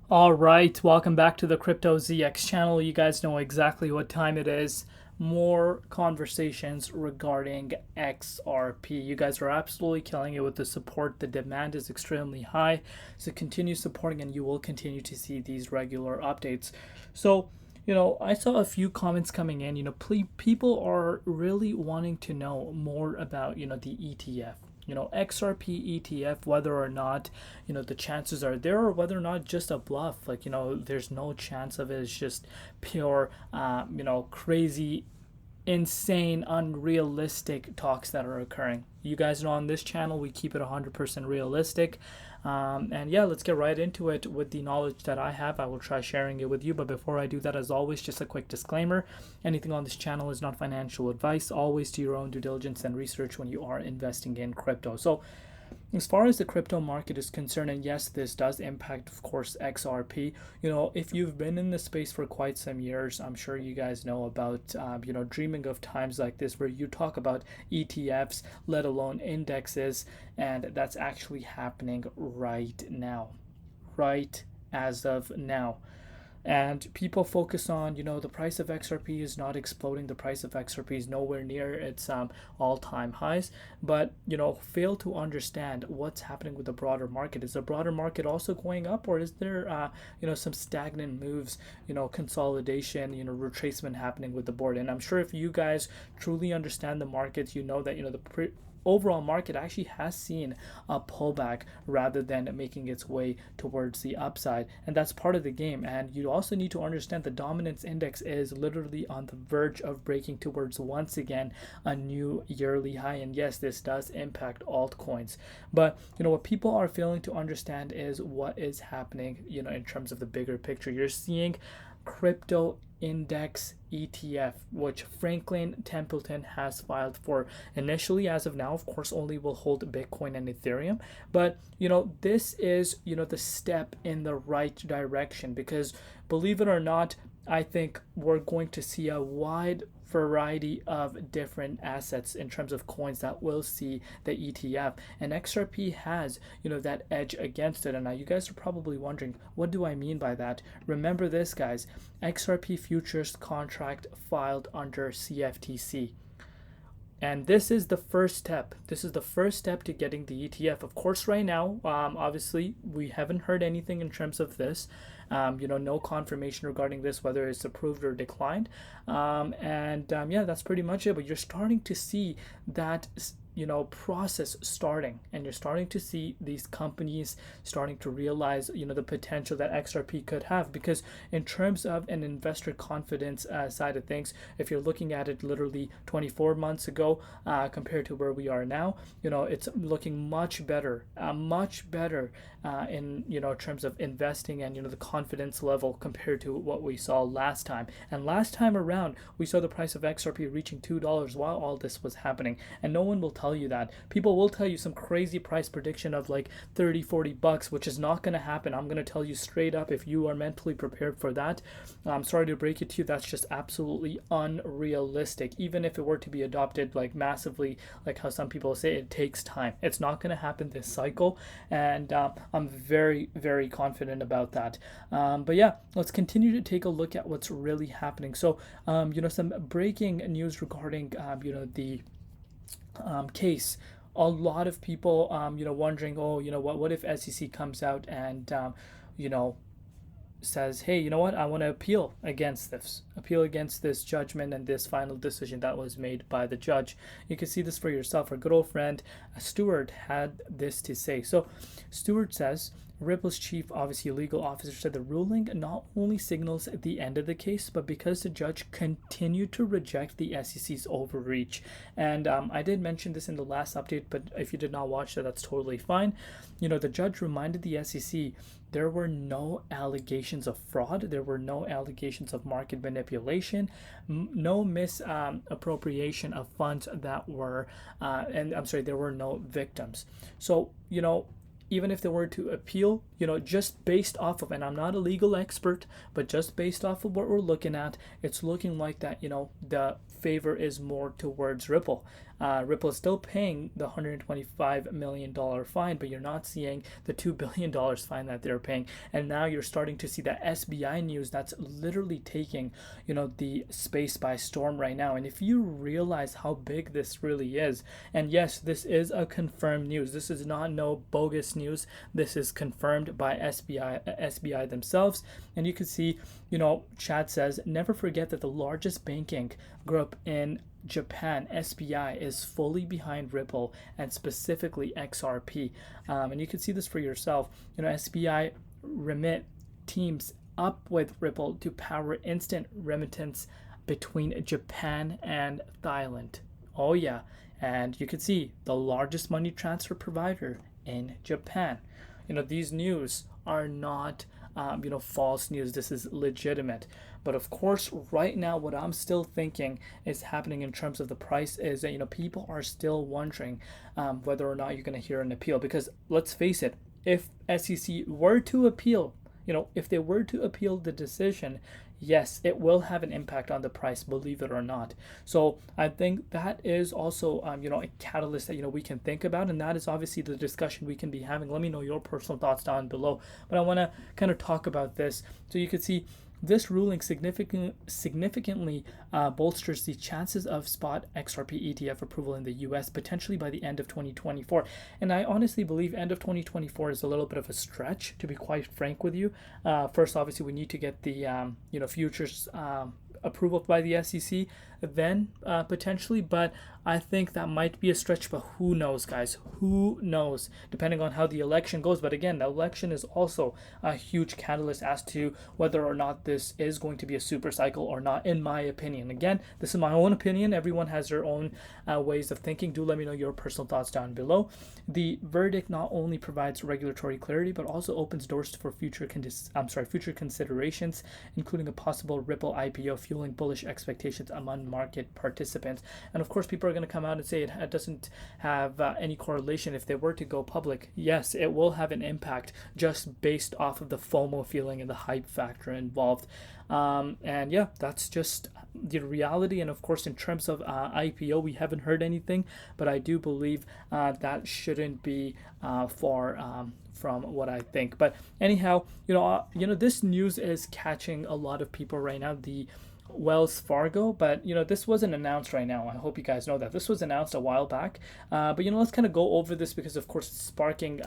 All right, welcome back to the Crypto ZX channel. You guys know exactly what time it is. More conversations regarding XRP. You guys are absolutely killing it with the support. The demand is extremely high. So continue supporting and you will continue to see these regular updates. So, I saw a few comments coming in. People are really wanting to know more about, the ETF. XRP ETF, whether or not, the chances are there or whether or not just a bluff. Like, there's no chance of it. It's just pure, crazy, insane, unrealistic talks that are occurring. You guys know on this channel we keep it 100% realistic. And yeah, let's get right into it with the knowledge that I have. I will try sharing it with you. But before I do that, as always, just a quick disclaimer. Anything on this channel is not financial advice. Always do your own due diligence and research when you are investing in crypto. So as far as the crypto market is concerned, and yes, this does impact, of course, XRP. If you've been in the space for quite some years, I'm sure you guys know about, dreaming of times like this where you talk about ETFs, let alone indexes, and that's actually happening right now, right as of now. And people focus on, the price of XRP is not exploding. The price of XRP is nowhere near its all-time highs, but fail to understand what's happening with the broader market. Is the broader market also going up, or is there some stagnant moves, consolidation, retracement happening with the board? And I'm sure if you guys truly understand the markets, you know that the overall market actually has seen a pullback rather than making its way towards the upside, and that's part of the game. And you also need to understand the dominance index is literally on the verge of breaking towards once again a new yearly high. And yes, this does impact altcoins, but what people are failing to understand is what is happening in terms of the bigger picture. You're seeing crypto index ETF, which Franklin Templeton has filed for. Initially, as of now, of course, only will hold Bitcoin and Ethereum. But, this is, the step in the right direction because, believe it or not, I think we're going to see a wide variety of different assets in terms of coins that will see the ETF, and XRP has that edge against it. And now you guys are probably wondering, what do I mean by that? Remember this, guys. XRP futures contract filed under CFTC. And this is the first step. This is the first step to getting the ETF. Of course, right now, obviously, we haven't heard anything in terms of this. No confirmation regarding this, whether it's approved or declined. Yeah, that's pretty much it. But you're starting to see that process starting, and you're starting to see these companies starting to realize the potential that XRP could have. Because in terms of an investor confidence side of things, if you're looking at it literally 24 months ago compared to where we are now, it's looking much better in terms of investing and the confidence level compared to what we saw last time. And last time around, we saw the price of XRP reaching $2 while all this was happening, and no one will tell you that. People will tell you some crazy price prediction of like 30-40 bucks, which is not going to happen. I'm going to tell you straight up, if you are mentally prepared for that, I'm sorry to break it to you, that's just absolutely unrealistic. Even if it were to be adopted like massively, like how some people say, it takes time. It's not going to happen this cycle, and I'm very, very confident about that. But yeah, let's continue to take a look at what's really happening. So some breaking news regarding the case. A lot of people wondering, oh, what if SEC comes out and you know says, hey, you know what, I want to appeal against this judgment and this final decision that was made by the judge. You can see this for yourself. Our good old friend Stewart had this to say. So Stewart says, Ripple's chief, obviously legal officer, said the ruling not only signals the end of the case, but because the judge continued to reject the SEC's overreach. And I did mention this in the last update, but if you did not watch that, that's totally fine. The judge reminded the SEC there were no allegations of fraud, there were no allegations of market manipulation, no misappropriation of funds that were, and I'm sorry, there were no victims. So, even if they were to appeal, just based off of, and I'm not a legal expert, but just based off of what we're looking at, it's looking like that, the favor is more towards Ripple. Ripple is still paying the $125 million fine, but you're not seeing the $2 billion fine that they're paying. And now you're starting to see that SBI news that's literally taking, the space by storm right now. And if you realize how big this really is, and yes, this is a confirmed news. This is not no bogus news. This is confirmed by SBI themselves. And you can see, Chad says, never forget that the largest banking group in Japan, SBI, is fully behind Ripple and specifically XRP. And you can see this for yourself. SBI remit teams up with Ripple to power instant remittance between Japan and Thailand. Oh yeah, and you can see the largest money transfer provider in Japan. These news are not false news. This is legitimate. But of course, right now, what I'm still thinking is happening in terms of the price is that, people are still wondering whether or not you're going to hear an appeal. Because let's face it, if SEC were to appeal, if they were to appeal the decision, yes, it will have an impact on the price, believe it or not. So I think that is also, a catalyst that, we can think about. And that is obviously the discussion we can be having. Let me know your personal thoughts down below. But I want to kind of talk about this. So you can see this ruling significantly bolsters the chances of spot XRP ETF approval in the US potentially by the end of 2024. And I honestly believe end of 2024 is a little bit of a stretch, to be quite frank with you. First, obviously, we need to get the futures approval by the SEC, then potentially, but I think that might be a stretch, but who knows, guys? Who knows? Depending on how the election goes. But again, the election is also a huge catalyst as to whether or not this is going to be a super cycle or not, in my opinion. Again, this is my own opinion. Everyone has their own ways of thinking. Do let me know your personal thoughts down below. The verdict not only provides regulatory clarity, but also opens doors for future considerations, including a possible Ripple IPO, fueling bullish expectations among market participants. And of course, people are going to come out and say it doesn't have any correlation. If they were to go public, yes, it will have an impact just based off of the FOMO feeling and the hype factor involved. And yeah, that's just the reality. And of course, in terms of IPO, we haven't heard anything, but I do believe that shouldn't be far from what I think. But anyhow, this news is catching a lot of people right now. The Wells Fargo, but this wasn't announced right now. I hope you guys know that this was announced a while back. But let's kind of go over this because of course it's sparking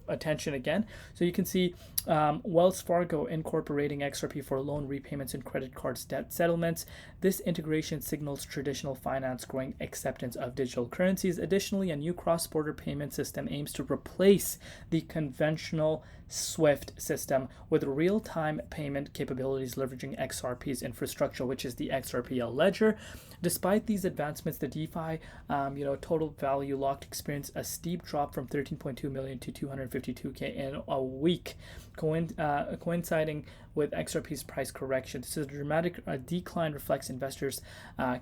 attention again. So you can see Wells Fargo incorporating XRP for loan repayments and credit cards debt settlements. This integration signals traditional finance growing acceptance of digital currencies. Additionally, a new cross-border payment system aims to replace the conventional SWIFT system with real-time payment capabilities leveraging XRP's infrastructure, which is the XRP ledger. Despite these advancements, the DeFi total value locked experienced a steep drop from 13.2 million to 252K in a week, coinciding with XRP's price correction. This is a dramatic decline, reflects investors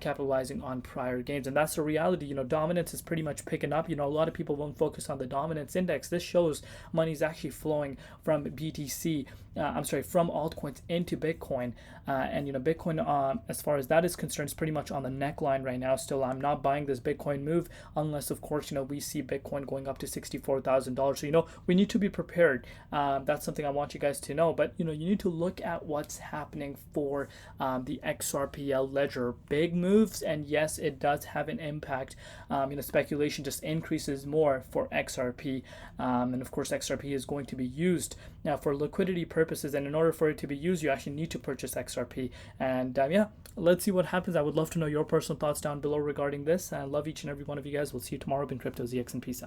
capitalizing on prior gains. And that's the reality. Dominance is pretty much picking up. A lot of people won't focus on the dominance index. This shows money is actually flowing from BTC, from altcoins into Bitcoin. And Bitcoin, as far as that is concerned, is pretty much on the neckline right now. Still, I'm not buying this Bitcoin move unless, of course, we see Bitcoin going up to $64,000. So, we need to be prepared. That's something I want you guys to know. But, you need to look at what's happening for the XRPL ledger. Big moves, and yes, it does have an impact. Speculation just increases more for XRP. And of course, XRP is going to be used now for liquidity purposes. And in order for it to be used, you actually need to purchase XRP. And yeah, let's see what happens. I would love to know your personal thoughts down below regarding this. I love each and every one of you guys. We'll see you tomorrow. Been Crypto ZX, and peace out.